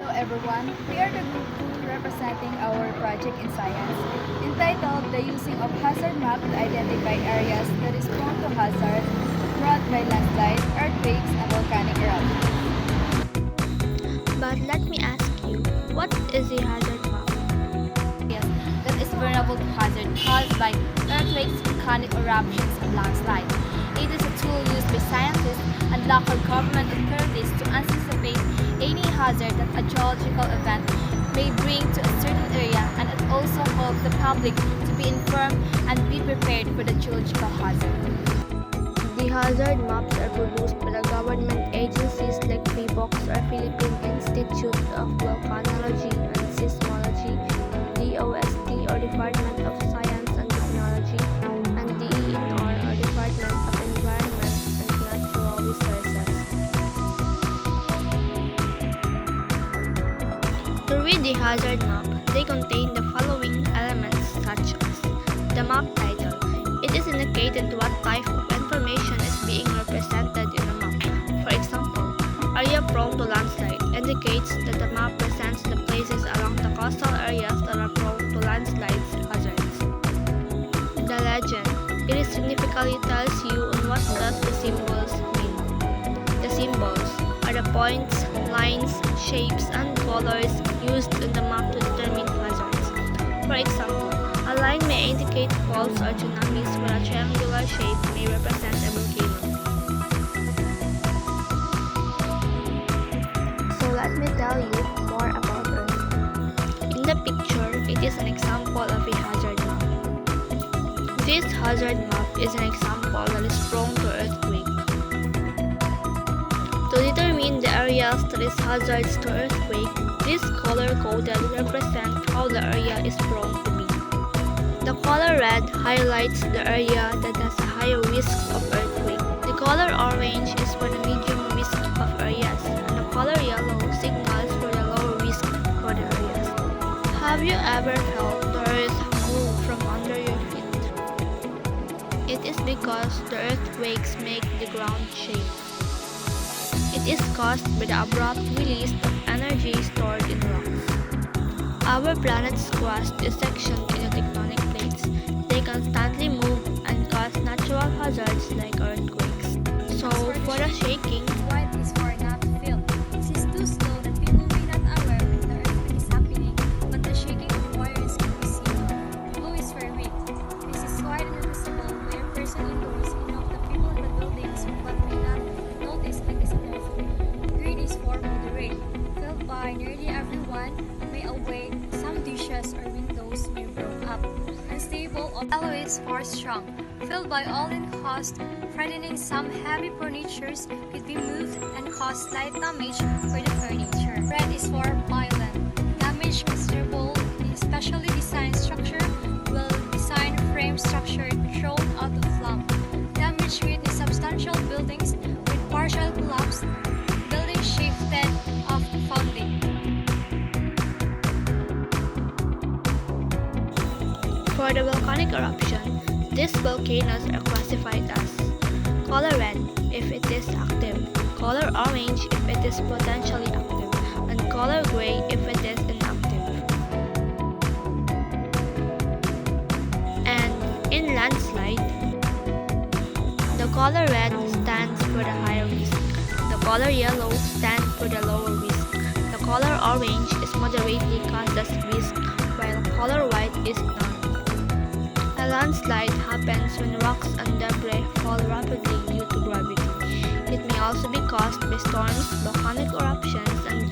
Hello everyone, we are the group representing our project in science entitled The Using of Hazard Map to Identify Areas that is Prone to Hazard brought by landslide, earthquakes, and volcanic eruptions. But let me ask you, what is a hazard map? That is vulnerable to hazard caused by earthquakes, volcanic eruptions, and landslide. It is a tool used by scientists and local government authorities to anticipate any hazard that a geological event may bring to a certain area, and it also helps the public to be informed and be prepared for the geological hazard. The hazard maps are produced by the government agencies like PHIVOLCS or Philippine Institute of Volcanology and Seismology, DOST or Department of Science and Technology, and DENR or Department of Environment and Natural Resources. To read the hazard map, they contain the following elements such as the map title. It is indicated what type of information is being represented in the map. For example, area prone to landslide indicates that the map presents the places along the coastal areas that are prone to landslides hazards. The legend. It significantly tells you on what does the symbols mean. The symbols are the points, lines, shapes, and colors used in the map to determine hazards. For example, a line may indicate faults or tsunamis, while a triangular shape may represent a volcano. So let me tell you more about Earth. In the picture, it is an example of a hazard map. This hazard map is an example that is prone to earthquake. To determine the areas that is hazards to earthquake, this color-coded represent how the area is prone to be. The color red highlights the area that has a higher risk of earthquake. The color orange is for the medium risk of areas, and the color yellow signals for the lower risk for the areas. Have you ever felt the earth move from under your feet? It is because the earthquakes make the ground shake. It is caused by the abrupt release of energy stored in rocks. Our planet's crust is sectioned into tectonic plates. They constantly move and cause natural hazards like earthquakes. So, for the shaking, White is for not felt. This is too slow that people may not aware when the earthquake is happening, but the shaking of wires can be seen. Blue is for weak. This is quite noticeable by a person indoors and of the people in the buildings, but may not notice it is an earthquake. Green is for moderate. Felt by nearly everyone, may awake, some dishes or windows may broke up. Unstable or yellow is for strong. Felt by all in cost, threatening some heavy furnitures could be moved and cause slight damage for the furniture. Red is for violent. Damage considerable in specially designed structure will design frame structure thrown out of slump. Damage with substantial buildings with partial collapse. Buildings shifted off founding. for the volcanic eruption, these volcanoes are classified as color red if it is active, color orange if it is potentially active, and color gray if it is inactive. And in landslide, the color red stands for the higher risk, the color yellow stands for the lower risk, the color orange is moderately causes risk, while color white is none. A landslide happens when rocks and debris fall rapidly due to gravity. It may also be caused by storms, volcanic eruptions, and